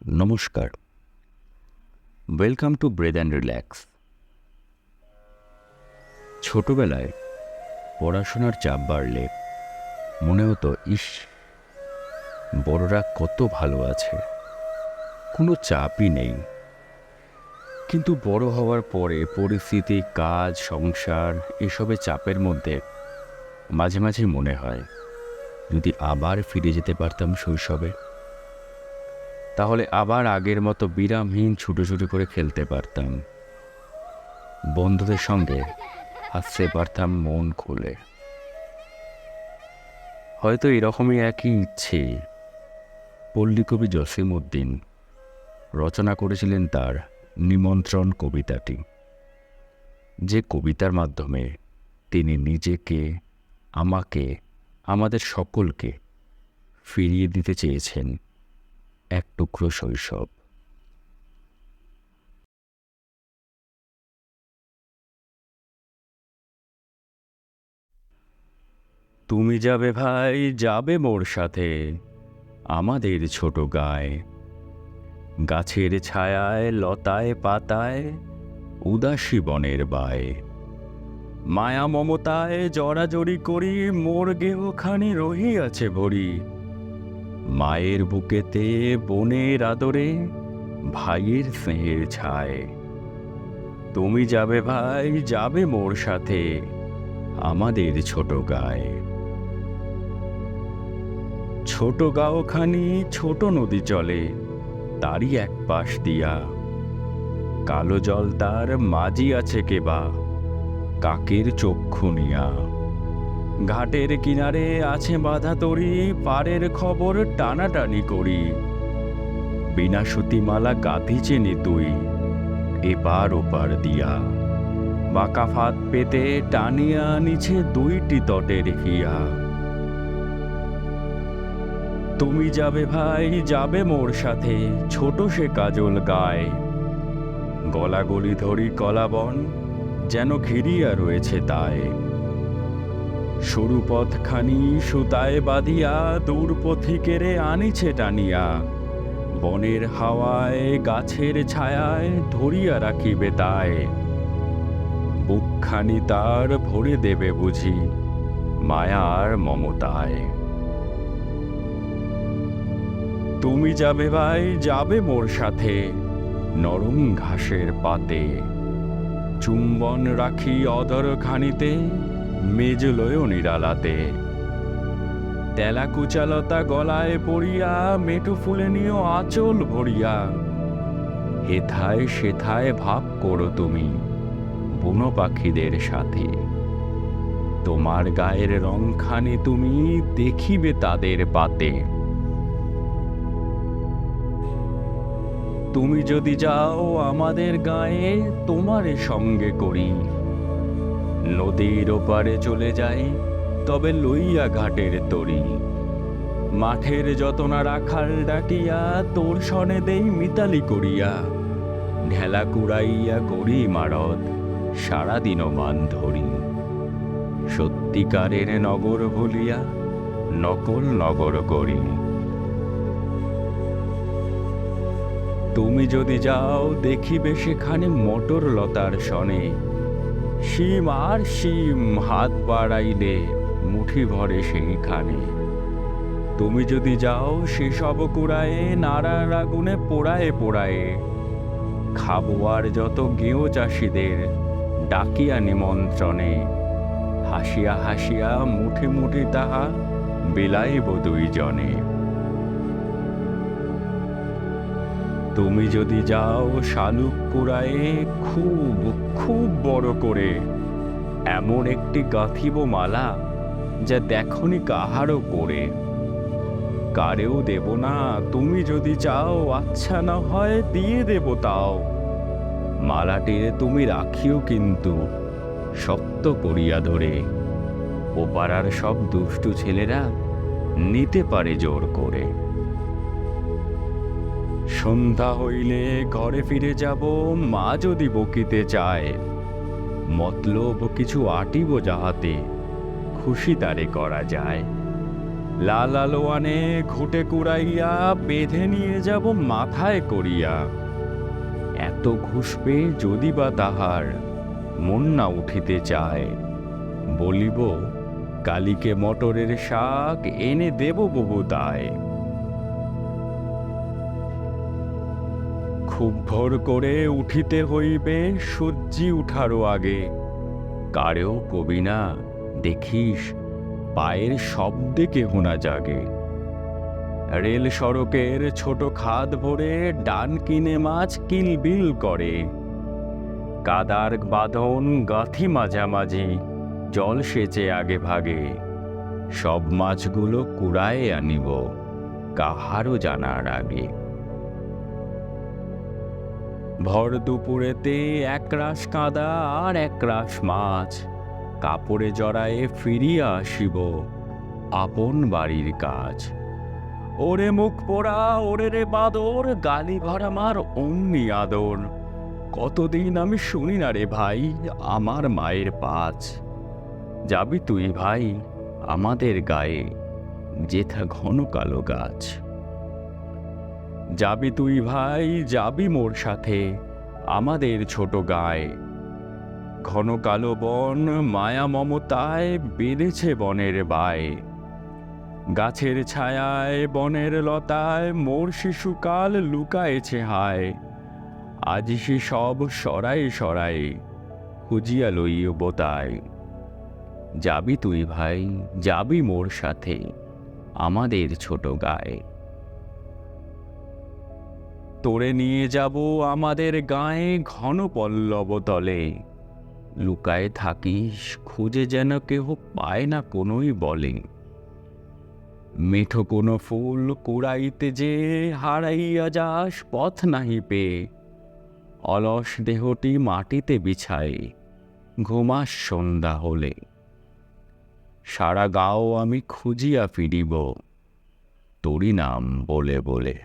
নমস্কার, welcome to breathe and relax. ছোটবেলায় পড়াশোনার চাপ বাড়লে মনে হতো, ইস, বড়রা কত ভালো আছে, কোনো চাপই নেই। কিন্তু বড় হওয়ার পরে পরিস্থিতি, কাজ, সংসার এসবের চাপের মধ্যে মাঝে মাঝে মনে হয়, যদি আবার ফিরে যেতে পারতাম শৈশবে, তাহলে আবার আগের মতো বিরামহীন ছুটোছুটি করে খেলতে পারতাম, বন্ধুদের সঙ্গে হাসতে পারতাম মন খুলে। হয়তো এরকমই একই ইচ্ছে পল্লীকবি জসিমউদ্দিন রচনা করেছিলেন তার নিমন্ত্রণ কবিতাটি, যে কবিতার মাধ্যমে তিনি নিজেকে, আমাকে, আমাদের সকলকে ফিরিয়ে দিতে চেয়েছেন এক টুকরো শৈশব। তুমি যাবে ভাই, যাবে মোর সাথে আমাদের ছোট গায়ে, গাছের ছায়ায়, লতায় পাতায়, উদাসী বনের বায়ে, মায়া মমতায় জড়াজড়ি করি, মোর গেহখানি রহিয়াছে ভরি, মায়ের বুকেতে বোনের আদরে, ভাইয়ের স্নেহের ছায়। তুমি যাবে ভাই, যাবে মোর সাথে আমাদের ছোট গায়ে। ছোট গাঁওখানি, ছোট নদী চলে তারই এক পাশ দিয়া, কালো জল তার মাঝি আছে কেবা কাকের চক্ষু নিয়া। ঘাটের কিনারে আছে বাঁধা তরি, পাড়ের খবর টানাটানি করি, বিনা সুতিমালা গাঁথি চেনে তুই এপার ওপার দিয়া, বাঁকা ফাঁদ পেতে টানিয়া নিছে দুইটি তটের হিয়া। তুমি যাবে ভাই, যাবে মোর সাথে ছোট সে কাজল গায়, গলাগলি ধরি কলাবন যেন ঘিরিয়া রয়েছে তাই, সরু পথখানি সুতায় বাঁধিয়া দূর পথিকেরে আনিছে টানিয়া, বনের হাওয়ায় গাছের ছায়ায় ধরিয়া রাখিবে তাই, বুকখানি তার ভরে দেবে বুঝি মায়ার মমতায়। তুমি যাবে ভাই, যাবে মোর সাথে নরম ঘাসের পাতে, চুম্বন রাখি অধর খানিতে মেজলয় নিরালাতে, তেলা কুচালতা গলায় পড়িয়া মেটু ফুলে নিও আঁচল ভরিয়া, হেথায় সেথায় ভাব করো তুমি বুনো পাখিদের সাথে, তোমার গায়ের রংখানি তুমি দেখিবে তাদের পাতে। তুমি যদি যাও আমাদের গায়ে, তোমারে সঙ্গে করি, নদীর ওপারে চলে যাই তবে লইয়া ঘাটের তরি, মাঠের যতনা রাখাল ডাকিয়া তোর সনে দেই মিতালি করিয়া, ঢেলা কুড়াইয়া করি মারদ সারাদিনও মান ধরি, সত্যিকারের নগর ভুলিয়া নকল নগর করি। তুমি যদি যাও দেখিবে সেখানে মটর লতার সনে, শিম আর শিম হাত বাড়াইলে মুঠি ভরে সেইখানে। তুমি যদি যাও সেসব কুড়ায়ে নাড়ার আগুনে পোড়ায়ে পোড়ায়ে, খাবো আর যত গেঁয়ো চাষিদের ডাকিয়া নিমন্ত্রণে, হাসিয়া হাসিয়া মুঠি মুঠি তাহা বিলাইব দুইজনে। তুমি যদি যাও শালুক কুড়ায়ে খুব খুব বড় করে, এমন একটি গাঁথিব মালা যা দেখনি কাহারও করে, কারেও দেব না, তুমি যদি চাও আচ্ছা না হয় দিয়ে দেব তাও, মালাটির তুমি রাখিও কিন্তু শক্ত করিয়া ধরে, ও পাড়ার সব দুষ্টু ছেলেরা নিতে পারে জোর করে। সন্ধ্যা হইলে ঘরে ফিরে যাব, মা যদি বকিতে চায়, মতলব কিছু আটিব যাহাতে খুশি তারে করা যায়। লাল আলোয়ানে ঘুটে কুড়াইয়া বেঁধে নিয়ে যাব মাথায় করিয়া। এত ঘুষ পেয়ে যদি বা তাহার মন না উঠিতে চায়, বলিব কালীকে মটরের শাক এনে দেব বহু দায়। খুব ভোর করে উঠিতে হইবে সূর্যি উঠারও আগে। কারেও কবি না দেখিস পায়ের শব্দে কেহ না জাগে। রেল সড়কের ছোট খাদ ভরে ডান কিনে মাছ কিলবিল করে। কাদার বাঁধন গাঁথি মাঝামাঝি জল সেচে আগে ভাগে। সব মাছগুলো কুড়ায়ে আনিব কাহারও জানার আগে। ভর দুপুরেতে একরাশ কাদা আর একরাশ মাছ কাপড়ে জড়ায়ে ফিরিয়া আসিব আপন বাড়ির কাজ। ওরে মুখ পোড়া ওরে রে বাদর, গালি ভর আমার অমনি আদর। কতদিন আমি শুনি না রে ভাই আমার মায়ের পাঁচ। যাবি তুই ভাই আমাদের গায়ে যেথা ঘন কালো গাছ। যাবি তুই ভাই যাবি মোর সাথে আমাদের ছোট গায়ে। ঘন কালো বন মায়া মমতায় বেঁধেছে বনের বায়। গাছের ছায়ায় বনের লতায় মোর শিশুকাল লুকায়েছে হায়। আজ সে সব সরাই সরাই খুঁজিয়া লইও বোতায়। যাবি তুই ভাই যাবি মোর সাথে আমাদের ছোট গায়ে। তোরে নিয়ে যাব আমাদের গায়ে ঘন পল্লব তলে। লুকায়ে থাকিস খুঁজে যেন কেহ পায় না কোনোই বলে। মিঠো কোনো ফুল কুড়াইতে যে হারাইয়া যাস পথ নাহি পেয়ে। অলস দেহটি মাটিতে বিছাই ঘুমাস সন্ধ্যা হলে। সারা গাঁও আমি খুঁজিয়া ফিরিব তোরি নাম বলে বলে।